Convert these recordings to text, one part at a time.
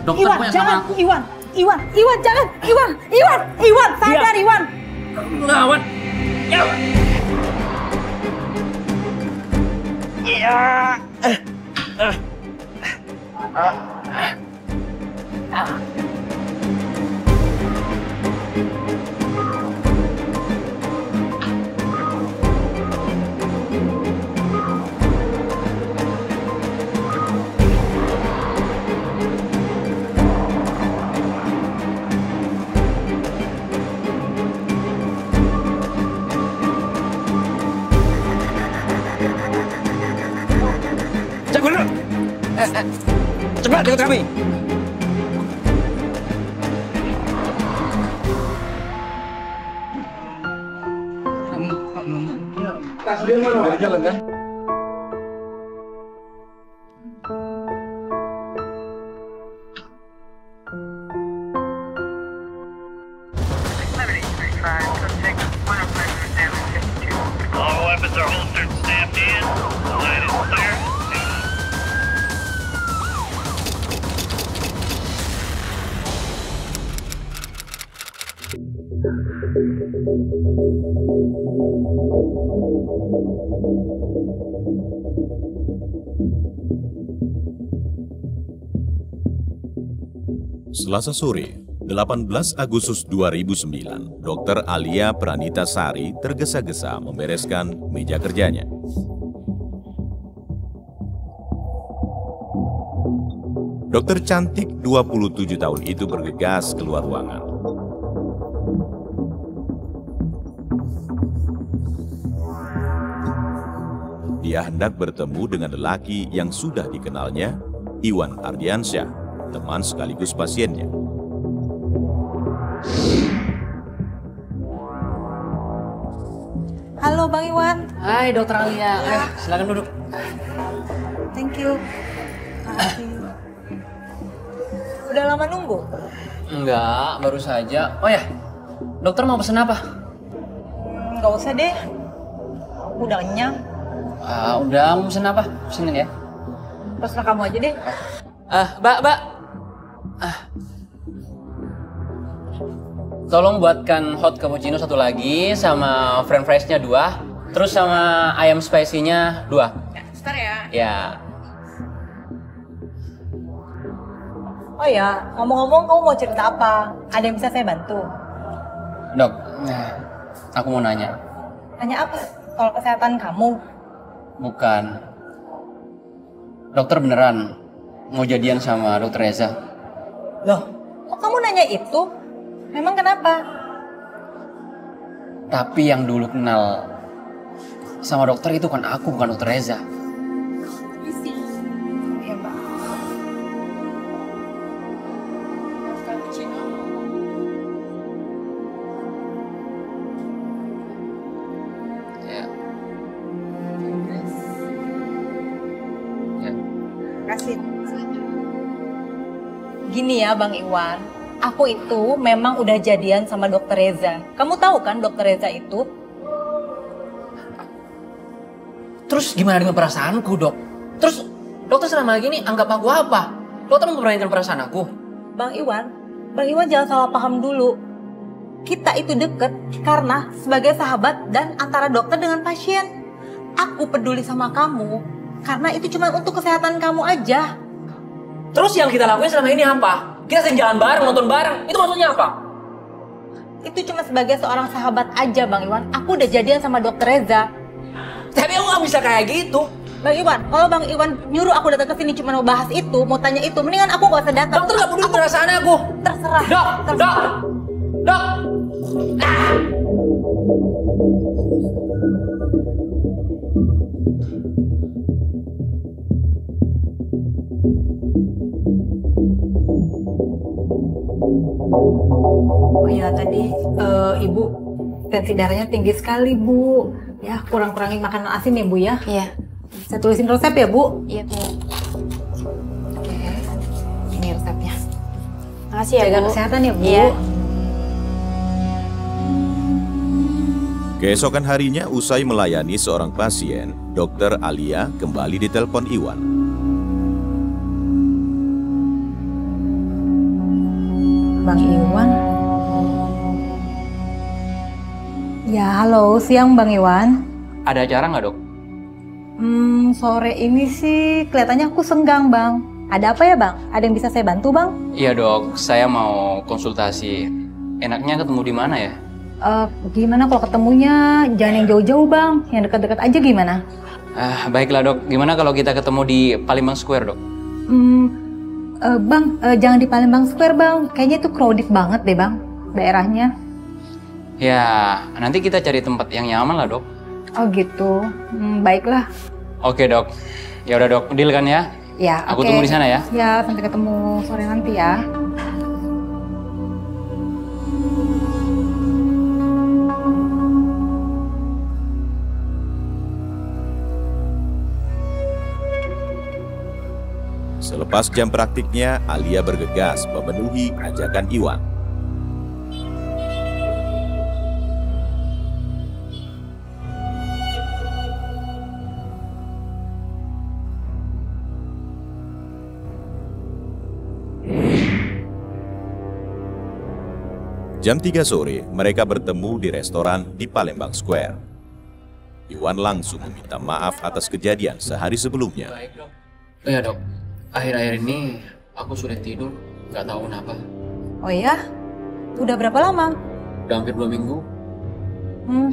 Dokter Iwan, punya jangan, sama aku. Iwan, jangan, Iwan, sadar Iwan. Lawan. Ya. Cepat ikut kami. Jalan kan? All weapons are holstered and snapped in. The line is clear. Selasa sore, 18 Agustus 2009, Dr. Alia Pranita Sari tergesa-gesa membereskan meja kerjanya. Dokter cantik 27 tahun itu bergegas keluar ruangan. Dia hendak bertemu dengan lelaki yang sudah dikenalnya, Iwan Ardiansyah, teman sekaligus pasiennya. Halo Bang Iwan. Hai Dokter Alia. Ya. Silakan duduk. Thank you. Makasih. Udah lama nunggu? Enggak, baru saja. Oh ya, dokter mau pesen apa? Nggak usah deh. Udah kenyang. Udah, mau pesen apa? Pesenin ya. Terserah kamu aja deh. Mbak. Tolong buatkan hot cappuccino 1 lagi, sama french fries-nya 2, terus sama ayam spicy-nya 2. Ya, sebentar ya. Ya. Oh ya, ngomong-ngomong kamu mau cerita apa? Ada yang bisa saya bantu? Dok, aku mau nanya. Tanya apa? Soal kesehatan kamu? Bukan. Dokter beneran mau jadian sama Dokter Reza? Loh, kok kamu nanya itu? Memang kenapa? Tapi yang dulu kenal sama dokter itu kan aku, bukan Dokter Reza. Iya, Mbak. Ya. Ya. Kasih. Gini ya Bang Iwan, aku itu memang udah jadian sama Dokter Reza. Kamu tahu kan Dokter Reza itu? Terus gimana dengan perasaanku, Dok? Terus dokter selama gini anggap aku apa? Dokter mempermainkan perasaan aku? Bang Iwan jangan salah paham dulu. Kita itu deket karena sebagai sahabat dan antara dokter dengan pasien. Aku peduli sama kamu karena itu cuma untuk kesehatan kamu aja. Terus yang kita lakuin selama ini apa? Kita sering jalan bareng, nonton bareng. Itu maksudnya apa? Itu cuma sebagai seorang sahabat aja Bang Iwan. Aku udah jadian sama Dokter Reza. Tapi aku gak bisa kayak gitu. Bang Iwan, kalau Bang Iwan nyuruh aku datang ke sini cuma mau bahas itu, mau tanya itu, mendingan aku gak usah datang. Dokter gak peduli perasaan aku. Terserah. Dok. Oh ya tadi Ibu tensi darahnya tinggi sekali Bu. Ya kurang-kurangin makanan asin ya Bu ya. Iya. Saya tulisin resep ya Bu. Iya, Bu. Oke. Ini resepnya. Makasih ya, Jaga Bu. kesehatan ya Bu. Iya. Keesokan harinya, usai melayani seorang pasien, Dokter Alia kembali ditelepon Iwan. Bang Iwan. Ya, halo, siang Bang Iwan. Ada acara nggak, Dok? Sore ini sih kelihatannya aku senggang, Bang. Ada apa ya, Bang? Ada yang bisa saya bantu, Bang? Iya, Dok. Saya mau konsultasi. Enaknya ketemu di mana ya? Gimana kalau ketemunya jangan yang jauh-jauh, Bang. Yang dekat-dekat aja gimana? Baiklah, Dok. Gimana kalau kita ketemu di Palembang Square, Dok? Bang, jangan di Palembang Square, Bang. Kayaknya itu crowded banget deh, Bang, daerahnya. Ya, nanti kita cari tempat yang nyaman lah, Dok. Oh gitu. Baiklah. Oke, Dok. Ya udah, Dok. Deal kan ya? Ya, Aku oke. tunggu di sana ya. Ya, sampai ketemu sore nanti ya. Selepas jam praktiknya, Alia bergegas memenuhi ajakan Iwan. Jam 3 sore, mereka bertemu di restoran di Palembang Square. Iwan langsung meminta maaf atas kejadian sehari sebelumnya. Baik, Dok. Iya, Dok. Akhir-akhir ini aku sulit tidur, nggak tahu kenapa. Oh iya? Udah berapa lama? Udah hampir 2 minggu.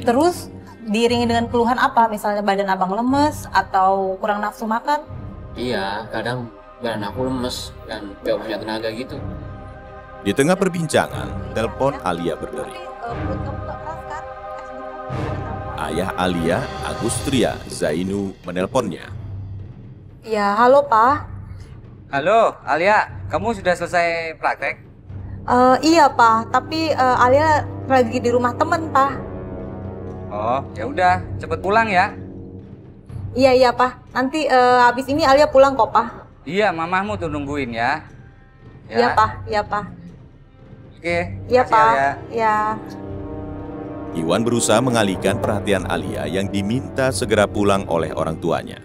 Terus diiringi dengan keluhan apa? Misalnya badan abang lemes atau kurang nafsu makan? Iya, kadang badan aku lemes dan gak punya tenaga gitu. Di tengah perbincangan, telepon Alia berdering. Perut kamu nggak keras kan? Ayah Alia, Agustria Zainu, menelponnya. Ya, halo Pak. Halo, Alia, kamu sudah selesai praktek? Iya Pak, tapi Alia lagi di rumah temen Pak. Oh, ya udah, cepet pulang ya. Iya Pak, nanti habis ini Alia pulang kok Pak. Iya, mamahmu tuh nungguin ya. Iya Pak, iya Pak. Oke, Iya makasih, Pak, Alia. ya. Iwan berusaha mengalihkan perhatian Alia yang diminta segera pulang oleh orang tuanya.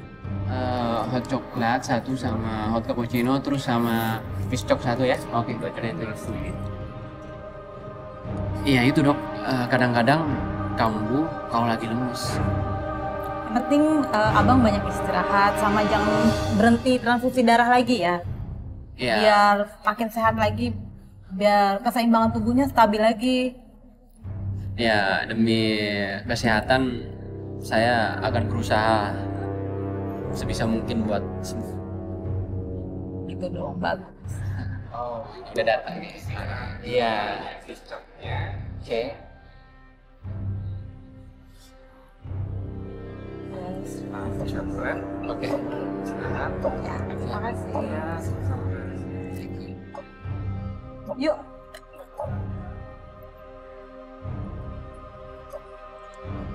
Hot coklat 1 sama hot cappuccino, terus sama fish cok 1 ya. Oke, gue cobain terus. Iya itu, Dok. Kadang-kadang kambuh kalau lagi lemes. Yang penting abang banyak istirahat sama jangan berhenti transfusi darah lagi ya. Iya. Biar makin sehat lagi, biar keseimbangan tubuhnya stabil lagi. Ya, demi kesehatan saya akan berusaha sebisa mungkin buat sembuh. Gitu dong, bagus. Oh, udah datang nih. Iya, oke. Oke. Ya, terima kasih. Yuk.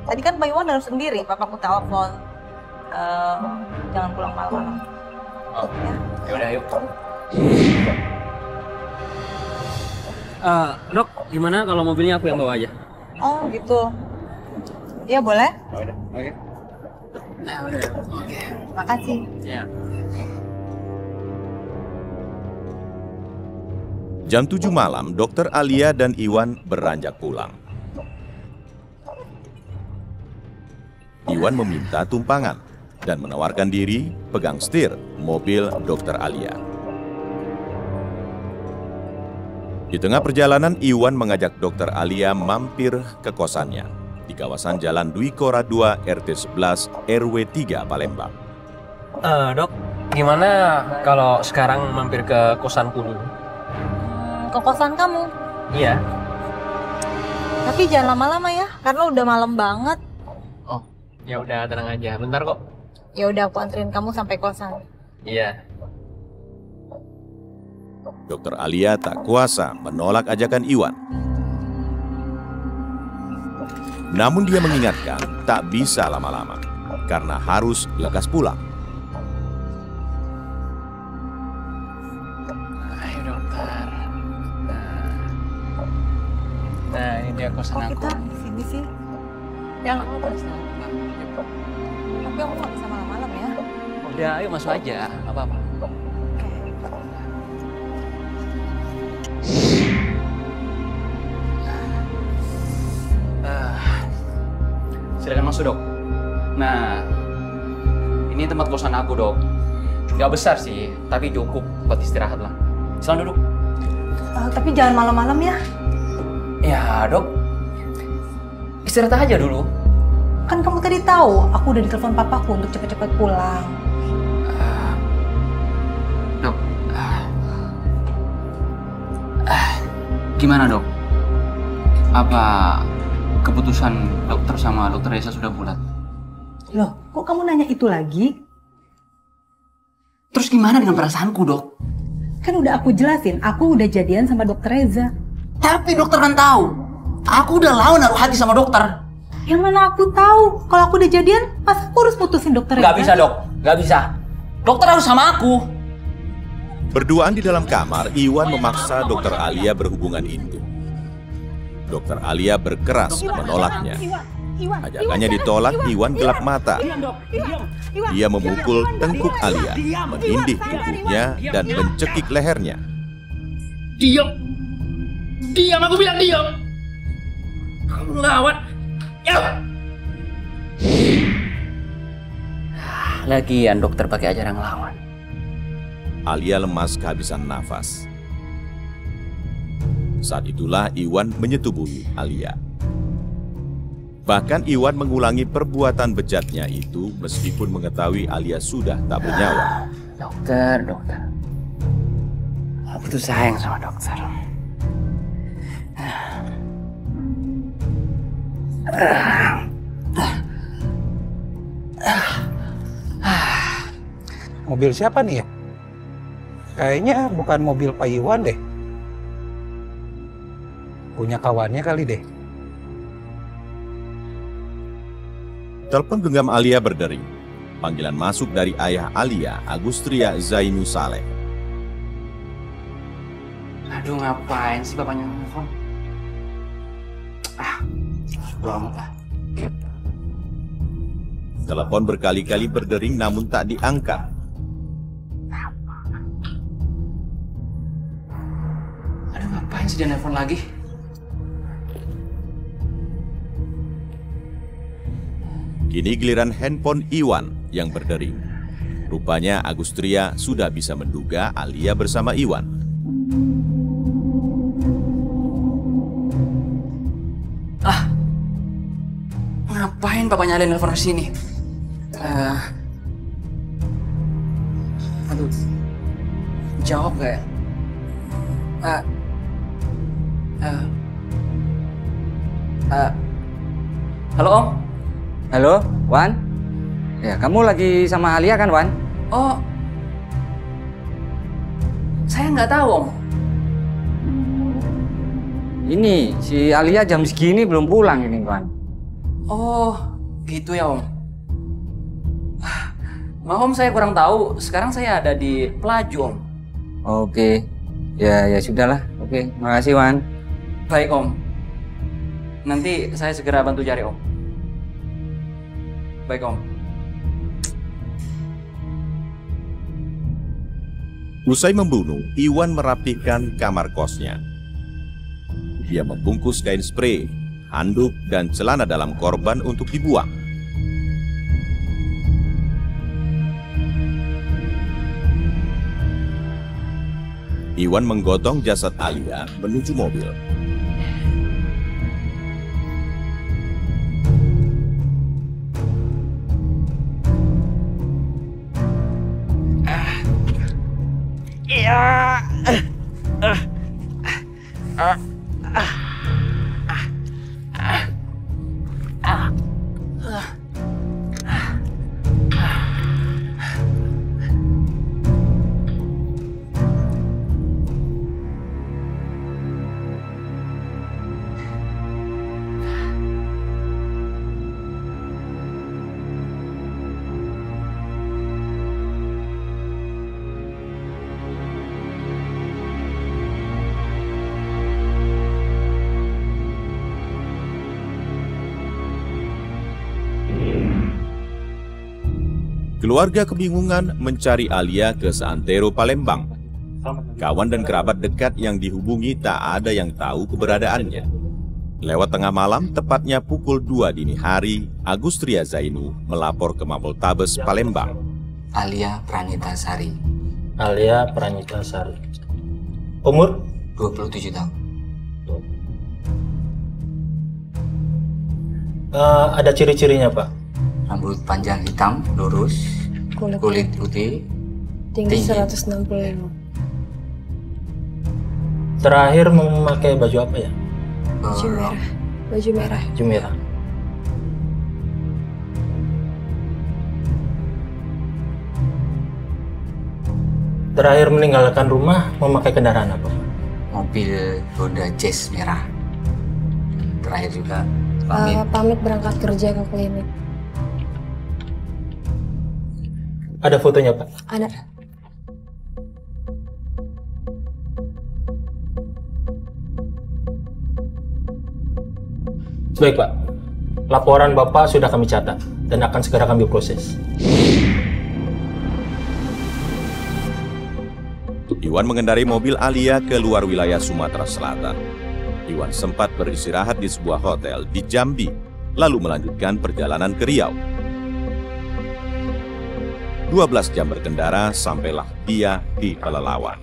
Tadi kan Pak Iwan harus sendiri, papaku telepon. Jangan pulang malam-malam. Oh, ya udah yuk. Dok, gimana kalau mobilnya aku yang bawa aja? Oh gitu. Iya boleh. Oke. Nah, udah. Oke. Makasih. Ya. Jam 7 malam, Dokter Alia dan Iwan beranjak pulang. Iwan meminta tumpangan dan menawarkan diri pegang setir mobil Dokter Alia. Di tengah perjalanan, Iwan mengajak Dokter Alia mampir ke kosannya di kawasan Jalan Dwi Kora 2 RT 11 RW 3 Palembang. Dok, gimana kalau sekarang mampir ke kosanku dulu? Ke kosan kamu. Iya. Tapi jangan lama-lama ya, karena udah malam banget. Oh, ya udah tenang aja. Bentar kok. Ya udah aku anterin kamu sampai kosan. Iya. Dokter Alia tak kuasa menolak ajakan Iwan. Namun dia mengingatkan tak bisa lama-lama karena harus lekas pulang. Ayo dokter. Nah ini dia kosan Kok aku. kita di sini sih? Yang tapi aku nggak bisa malam-malam ya. Udah, ayo masuk aja. Nggak apa-apa. Silakan masuk, Dok. Nah, ini tempat kosan aku, Dok. Nggak besar sih, tapi cukup buat istirahat lah. Silakan duduk. Tapi jangan malam-malam ya. Ya, Dok. Istirahat aja dulu. Kan kamu tadi tahu, aku udah ditelepon papaku untuk cepet-cepet pulang. Dok. Gimana, Dok? Apa keputusan dokter sama dokter Reza sudah bulat? Loh, kok kamu nanya itu lagi? Terus gimana dengan perasaanku, Dok? Kan udah aku jelasin, aku udah jadian sama dokter Reza. Tapi dokter kan tahu. Aku udah lama naruh hati sama dokter. Yang mana aku tahu, kalau aku udah jadian, masa aku harus putusin dokter Reza? Nggak bisa, Dok. Nggak bisa. Dokter harus sama aku. Berduaan di dalam kamar, Iwan memaksa Dokter Alia berhubungan intim. Dokter Alia berkeras menolaknya. Ajakannya ditolak, Iwan gelap mata. Dia memukul tengkuk Alia, menindih tubuhnya, dan mencekik lehernya. Diam! Diam, aku bilang diam! Kamu lawan! Ya! Lagian dokter pakai acara ngelawan. Alia lemas kehabisan nafas. Saat itulah Iwan menyetubuhi Alia. Bahkan Iwan mengulangi perbuatan bejatnya itu meskipun mengetahui Alia sudah tak bernyawa. Dokter. Aku tuh sayang sama dokter. Mobil siapa nih ya? Kayaknya bukan mobil Pak Iwan deh. Punya kawannya kali deh. Telepon genggam Alia berdering. Panggilan masuk dari ayah Alia, Agustria Zainu Saleh. Aduh, ngapain sih bapaknya nelfon? Bodo amat lah. Telepon berkali-kali berdering namun tak diangkat. Aduh, ngapain sih dia nelfon lagi? Kini giliran handphone Iwan yang berdering. Rupanya Agustria sudah bisa menduga Alia bersama Iwan. Ngapain papanya Alia nelfon ke sini? Aduh, jawab gak ya? Halo, Om? Halo, Wan? Ya, kamu lagi sama Alia kan, Wan? Oh, saya nggak tahu, Om. Ini, si Alia jam segini belum pulang ini, Wan. Oh, gitu ya, Om. Maaf, Om, saya kurang tahu. Sekarang saya ada di Pelaju, Om. Oke, ya sudahlah. Oke, makasih, Wan. Baik, Om. Nanti saya segera bantu cari, Om. Baik, Om. Usai membunuh, Iwan merapikan kamar kosnya. Dia membungkus kain spray, handuk, dan celana dalam korban untuk dibuang. Iwan menggotong jasad Alia menuju mobil. Keluarga kebingungan mencari Alia ke Seantero Palembang. Kawan dan kerabat dekat yang dihubungi tak ada yang tahu keberadaannya. Lewat tengah malam, tepatnya pukul 2 dini hari, Agustria Zainu melapor ke Mapoltabes Palembang. Alia Pranita Sari. Alia Pranita Sari. Umur? 27 tahun. Ada ciri-cirinya, Pak? Rambut panjang hitam, lurus, kulit putih, tinggi 165. Terakhir memakai baju apa ya? Baju merah. Baju merah. Baju merah. Terakhir meninggalkan rumah memakai kendaraan apa? mobil Honda Jazz merah. Terakhir juga pamit berangkat kerja ke klinik. Ada fotonya, Pak? Ada. Baik, Pak. Laporan Bapak sudah kami catat dan akan segera kami proses. Iwan mengendarai mobil Alia ke luar wilayah Sumatera Selatan. Iwan sempat beristirahat di sebuah hotel di Jambi, lalu melanjutkan perjalanan ke Riau. 12 jam berkendara, sampailah dia di Pelalawan.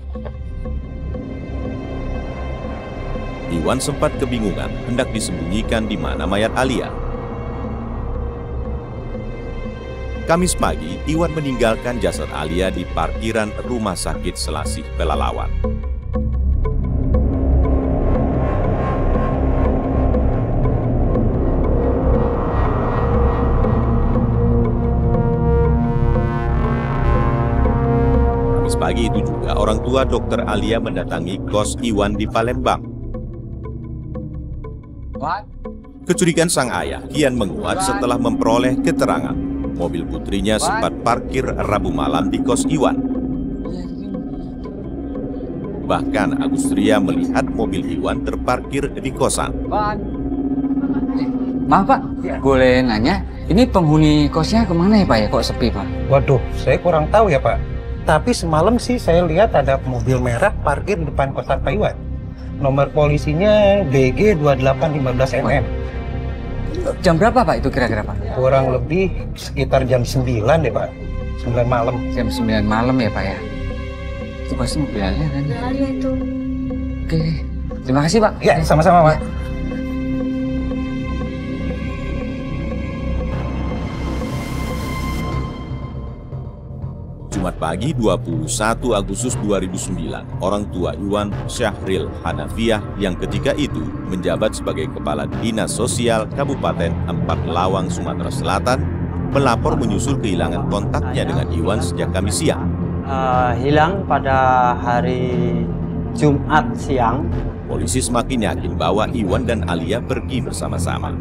Iwan sempat kebingungan hendak disembunyikan di mana mayat Alia. Kamis pagi, Iwan meninggalkan jasad Alia di parkiran Rumah Sakit Selasih Pelalawan. Kamis pagi itu juga orang tua Dr. Alia mendatangi kos Iwan di Palembang. Kecurigaan sang ayah kian menguat setelah memperoleh keterangan mobil putrinya sempat parkir Rabu malam di kos Iwan. Bahkan Agustria melihat mobil Iwan terparkir di kosan. Maaf Pak, boleh nanya, ini penghuni kosnya kemana ya Pak ya? Kok sepi Pak? Waduh, saya kurang tahu ya Pak. Tapi semalam sih saya lihat ada mobil merah parkir di depan kosan Pak Iwan. Nomor polisinya BG 2815MM. Jam berapa Pak itu kira-kira Pak? Kurang lebih sekitar jam 9 deh Pak. 9 malam. Jam 9 malam ya Pak ya? Itu pasti mobil Alia kan? Alia itu. Oke, terima kasih Pak. Ya, sama-sama Pak. Jumat pagi 21 Agustus 2009, orang tua Iwan, Syahril Hanafiah, yang ketika itu menjabat sebagai Kepala Dinas Sosial Kabupaten Empat Lawang, Sumatera Selatan, melapor menyusul kehilangan kontaknya dengan Iwan sejak Kamis siang. Hilang pada hari Jumat siang. Polisi semakin yakin bahwa Iwan dan Alia pergi bersama-sama.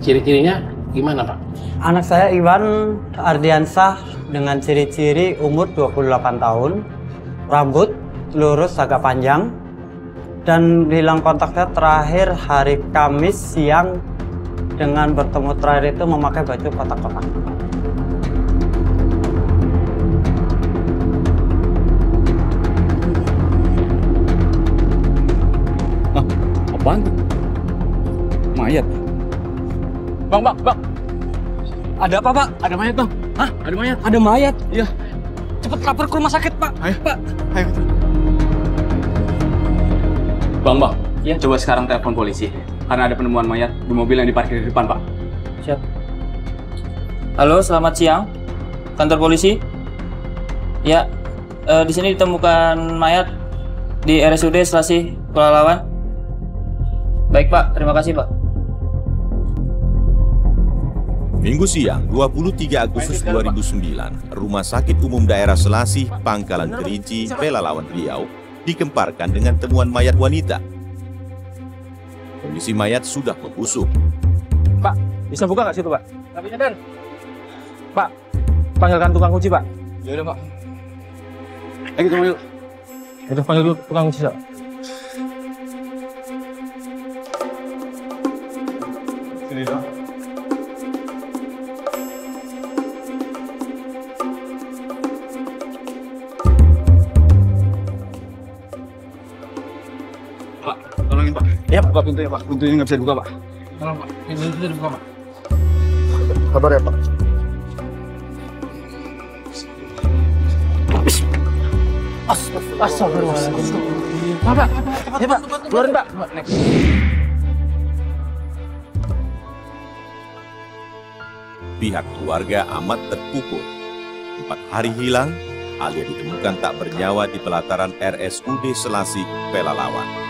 Ciri-cirinya gimana Pak? Anak saya Iwan Ardiansah dengan ciri-ciri umur 28 tahun, rambut lurus agak panjang, dan hilang kontaknya terakhir hari Kamis siang dengan bertemu terakhir itu memakai baju kotak-kotak. Apaan tuh? Mayat? Bang. Ada apa, Pak? Ada mayat, Bang. Hah? Ada mayat? Ada mayat? Iya. Cepet lapor ke rumah sakit, Pak. Ayo. Pak. Ayo. Bang. Ya. Coba sekarang telepon polisi. Karena ada penemuan mayat di mobil yang diparkir di depan, Pak. Siap. Halo, selamat siang. Kantor polisi? Ya, di sini ditemukan mayat di RSUD Selasih Pelalawan. Baik, Pak. Terima kasih, Pak. Minggu siang, 23 Agustus 2009, Rumah Sakit Umum Daerah Selasih, Pangkalan Kerinci, Pelalawan, Riau, dikemparkan dengan temuan mayat wanita. Kondisi mayat sudah membusuk. Pak, bisa buka nggak situ, Pak? Tapinya, Dan. Pak, panggilkan tukang kunci, Pak. Ya udah, Pak. Ayo kita yuk. Itu panggil dulu tukang kunci, Pak. Sini dong. Ya, Buka pintunya, Pak. Pintunya nggak bisa dibuka, Pak. Tolong, Pak. Pintunya bisa dibuka, Pak. kabar ya, Pak. Astagfirullahaladzim. Pak, ya Pak, keluarin Pak. Pihak keluarga amat terpukul. 4 hari hilang, Alia ditemukan tak bernyawa di pelataran RSUD Selasih, Pelalawan.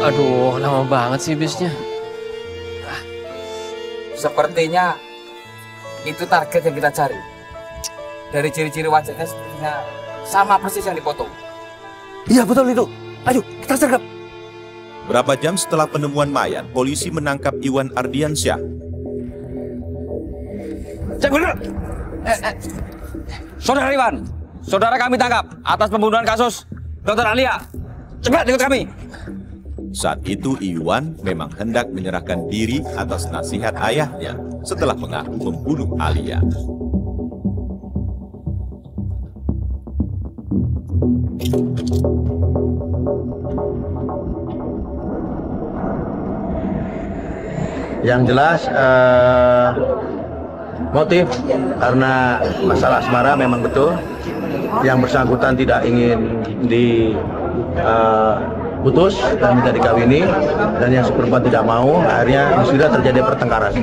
Aduh, lama banget sih bisnya. Sepertinya itu target yang kita cari. Dari ciri-ciri wajahnya sepertinya sama persis yang dipoto. Iya betul itu. Ayo kita sergap. Berapa jam setelah penemuan mayat, polisi menangkap Iwan Ardiansyah. Cek bener. Saudara Iwan, saudara kami tangkap atas pembunuhan kasus Dr. Alia. Cepat ikut kami. Saat itu Iwan memang hendak menyerahkan diri atas nasihat ayahnya setelah mengaku membunuh Alia. Yang jelas motif karena masalah asmara memang betul. Yang bersangkutan tidak ingin putus dan minta dikawini, dan yang seperempat tidak mau, akhirnya sudah terjadi pertengkaran.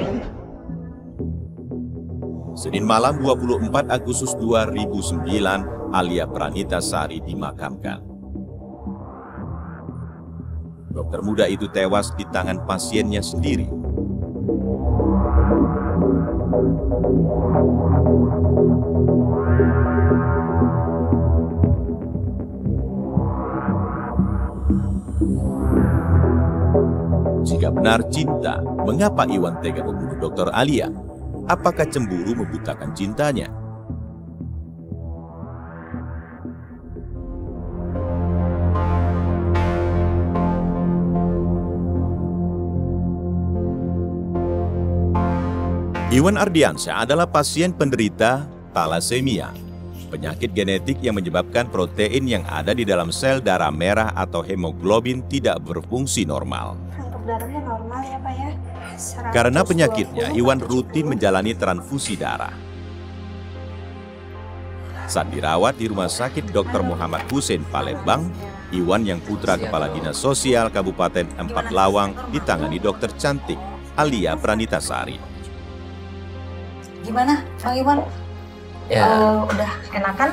Senin malam 24 Agustus 2009, Alia Pranita Sari dimakamkan. Dokter muda itu tewas di tangan pasiennya sendiri. Jika benar cinta, mengapa Iwan tega membunuh Dr. Alia? Apakah cemburu membutakan cintanya? Iwan Ardiansyah adalah pasien penderita thalassemia, penyakit genetik yang menyebabkan protein yang ada di dalam sel darah merah atau hemoglobin tidak berfungsi normal. Darahnya normal ya Pak ya. Karena penyakitnya, Iwan rutin menjalani transfusi darah. Saat dirawat di Rumah Sakit Dr. Muhammad Hussein Palembang, Iwan yang putra Kepala Dinas Sosial Kabupaten Empat Lawang ditangani dokter cantik Alia Pranita Sari. Gimana, Bang Iwan? Ya. Udah enakan?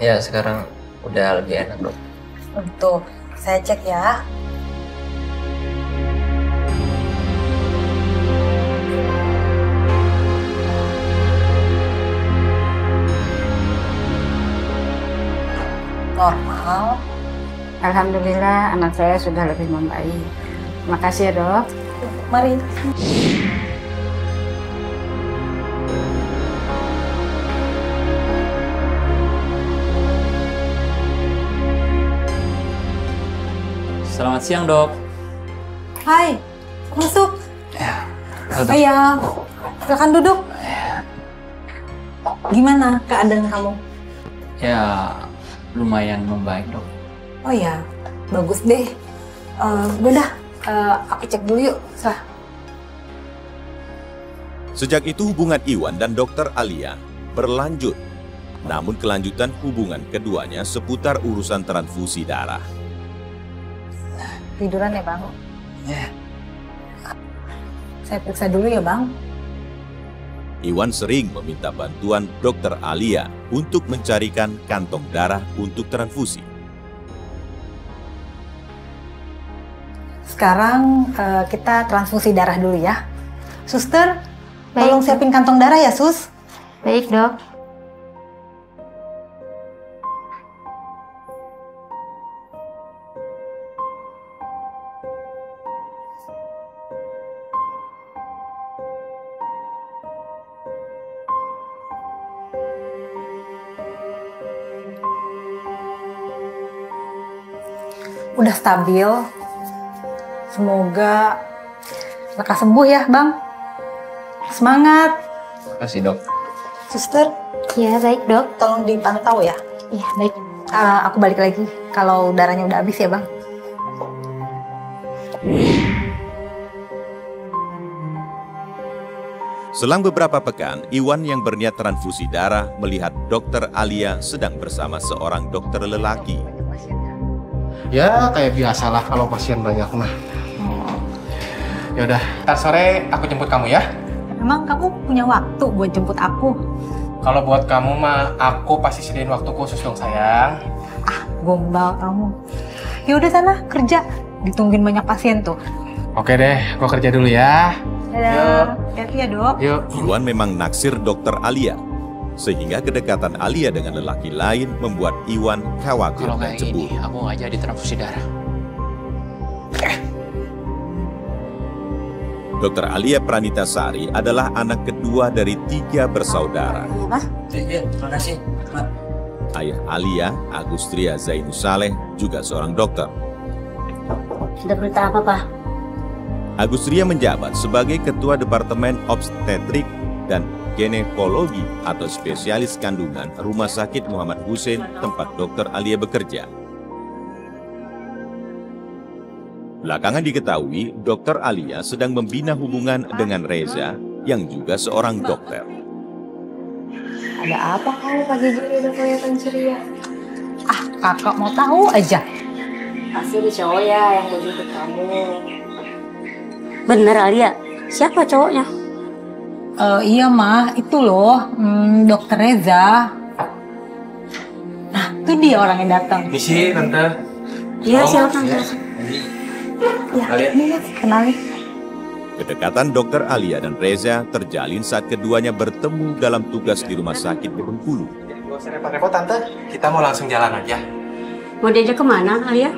Ya, sekarang udah lebih enak, Dok. Tuh, saya cek ya. Normal. Alhamdulillah anak saya sudah lebih membaik. Makasih ya dok. Mari. Selamat siang dok. Hai, masuk. Ya. Iya, silakan duduk. Gimana keadaan kamu? Ya, lumayan membaik dok. Oh ya, bagus deh. Udah, aku cek dulu yuk. Sejak itu hubungan Iwan dan Dr. Alia berlanjut. Namun kelanjutan hubungan keduanya seputar urusan transfusi darah. Tiduran ya bang? Ya. Saya periksa dulu ya bang. Iwan sering meminta bantuan Dr. Alia untuk mencarikan kantong darah untuk transfusi. Sekarang kita transfusi darah dulu ya. Suster, tolong siapin kantong darah ya sus. Baik dok. udah stabil. Semoga lekas sembuh ya, Bang. Semangat. Makasih, Dok. Suster. Ya, baik, Dok. Tolong dipantau ya. Iya, baik. Aku balik lagi kalau darahnya udah habis ya, Bang. Selang beberapa pekan, Iwan yang berniat transfusi darah melihat Dokter Alia sedang bersama seorang dokter lelaki. Ya, kayak biasalah kalau pasien banyak mah. Ya udah, ntar sore aku jemput kamu ya. Emang kamu punya waktu buat jemput aku? Kalau buat kamu mah, aku pasti sediain waktu khusus dong sayang. Gombal kamu. Ya udah sana kerja, ditungguin banyak pasien tuh. Oke deh, gua kerja dulu ya. Dadah. Hati-hati ya, Dok. Yuk. Iwan memang naksir Dokter Alia, sehingga kedekatan Alia dengan lelaki lain membuat Iwan khawatir Kalau dan kayak cemburu. gini, aku nggak jadi transfusi darah. Dokter Alia Pranitasari adalah anak kedua dari 3 bersaudara. Iya, terima kasih. Ayah Alia, Agustria Zainus Saleh, juga seorang dokter. Ada berita apa, Pak? Agustria menjabat sebagai Ketua Departemen Obstetrik dan Ginekologi atau spesialis kandungan Rumah Sakit Muhammad Hussein tempat Dokter Alia bekerja. Belakangan diketahui Dokter Alia sedang membina hubungan dengan Reza yang juga seorang dokter. Ada apa kamu pagi gini udah kelihatan ceria? Kakak mau tahu aja. Pasti ada cowok ya yang mau jemput kamu. Bener, Alia? Siapa cowoknya? Iya, Mah. Itu loh, Dokter Reza. Nah, itu dia orang yang datang. Misi, Tante. Iya, silakan. Ya, ini kenalin. Kedekatan Dokter Alia dan Reza terjalin saat keduanya bertemu dalam tugas di rumah sakit di Bengkulu. Gak usah repot-repot, Tante. Kita mau langsung jalan aja. Mau diajak kemana, Alia?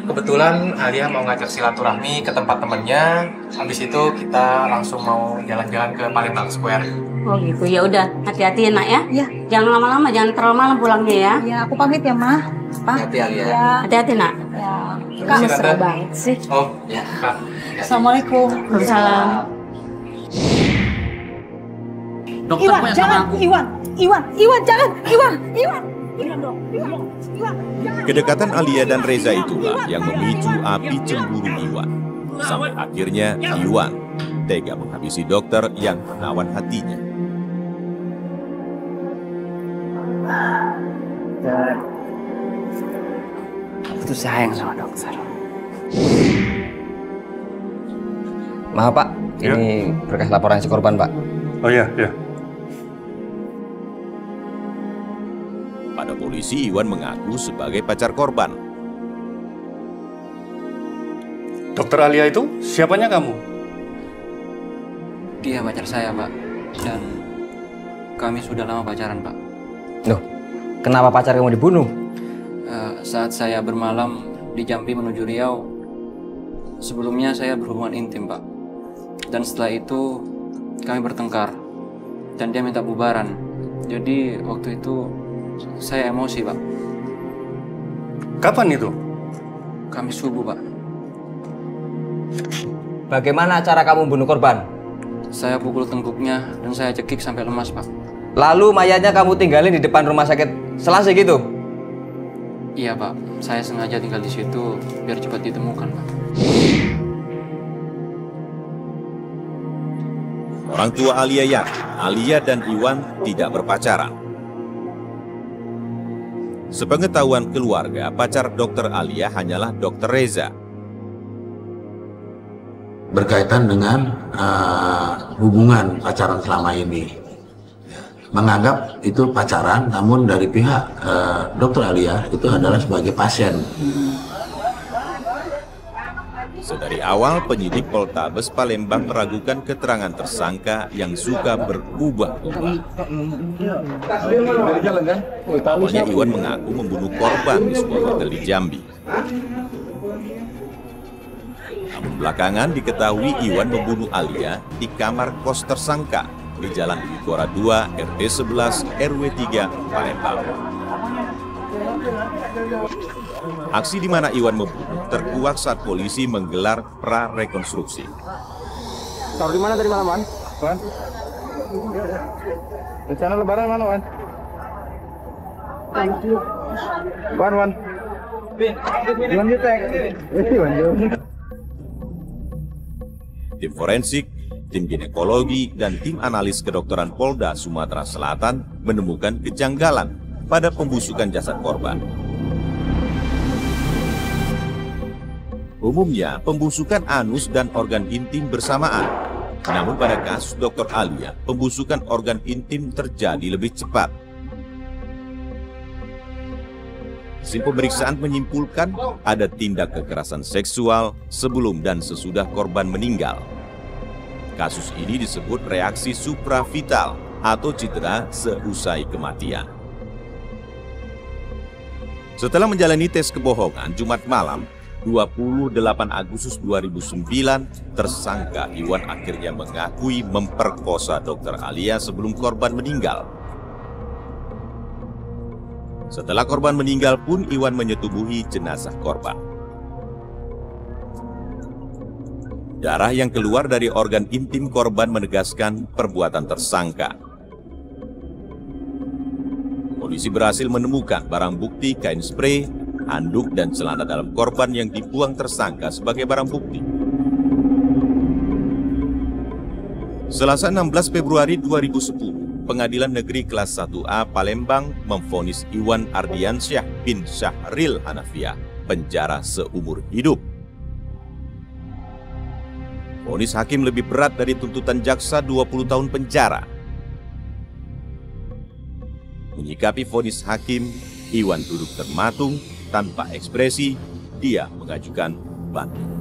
Kebetulan Alia mau ngajak silaturahmi ke tempat temennya. Habis itu kita langsung mau jalan-jalan ke Palembang Square. Oh gitu, ya udah. Hati-hati ya, Nak ya. Iya. Jangan lama-lama, jangan terlalu malam pulangnya ya. Ya, aku pamit ya, Mah. Hati-hati, Alia. Ya. Hati-hati, Nak. Ya. Kamu Mesra banget sih. Oh, ya. Assalamualaikum. Waalaikumsalam. Dokter Iwan, punya sama jangan. aku. Iwan, jangan. Iwan dong. Iwan, jangan. Kedekatan Alia dan Reza itulah yang memicu api cemburu Iwan. Sampai akhirnya Iwan tega menghabisi dokter yang menawan hatinya. Aku tuh sayang sama dokter. Maaf Pak, ini berkas laporan si korban Pak. Oh iya, iya. Pada polisi, Iwan mengaku sebagai pacar korban. Dokter Alia itu siapanya kamu? Dia pacar saya, Pak. Dan kami sudah lama pacaran, Pak. Loh, kenapa pacar kamu dibunuh? Saat saya bermalam di Jambi menuju Riau, sebelumnya saya berhubungan intim, Pak. Dan setelah itu kami bertengkar dan dia minta bubaran. Jadi waktu itu saya emosi, Pak. Kapan itu? Kami subuh, Pak. Bagaimana cara kamu bunuh korban? Saya pukul tengkuknya dan saya cekik sampai lemas, Pak. Lalu mayatnya kamu tinggalin di depan rumah sakit Selasih gitu? Iya, Pak. Saya sengaja tinggal di situ biar cepat ditemukan, Pak. Orang tua Alia yakin Alia dan Iwan tidak berpacaran. Sepengetahuan keluarga, pacar dokter Alia hanyalah dokter Reza. Berkaitan dengan hubungan pacaran selama ini. Menganggap itu pacaran, namun dari pihak dokter Alia itu adalah sebagai pasien. Sedari awal, penyidik Poltabes Palembang meragukan keterangan tersangka yang suka berubah-ubah. Awalnya Iwan mengaku membunuh korban di sebuah hotel di Jambi. Namun belakangan diketahui Iwan membunuh Alia di kamar kos tersangka di Jalan Wikora 2, RT 11, RW 3, Palembang. Aksi di mana Iwan membunuh terkuak saat polisi menggelar pra-rekonstruksi. Taruh di mana tadi malam, Wan? Wan? Rencana lebaran mana, Wan? Wan. Tim forensik, tim ginekologi, dan tim analis kedokteran Polda Sumatera Selatan menemukan kejanggalan pada pembusukan jasad korban. Umumnya, pembusukan anus dan organ intim bersamaan. Namun pada kasus Dr. Alia, pembusukan organ intim terjadi lebih cepat. Hasil pemeriksaan menyimpulkan ada tindak kekerasan seksual sebelum dan sesudah korban meninggal. Kasus ini disebut reaksi supravital atau cedera seusai kematian. Setelah menjalani tes kebohongan Jumat malam, 28 Agustus 2009, tersangka Iwan akhirnya mengakui memperkosa Dr. Alia sebelum korban meninggal. Setelah korban meninggal pun, Iwan menyetubuhi jenazah korban. Darah yang keluar dari organ intim korban menegaskan perbuatan tersangka. Polisi berhasil menemukan barang bukti kain spray, handuk, dan celana dalam korban yang dibuang tersangka sebagai barang bukti. Selasa 16 Februari 2010, Pengadilan Negeri Kelas 1A Palembang memvonis Iwan Ardiansyah bin Syahril Hanafiah penjara seumur hidup. Vonis hakim lebih berat dari tuntutan jaksa 20 tahun penjara. Menyikapi vonis hakim, Iwan duduk termatung tanpa ekspresi. Dia mengajukan banding.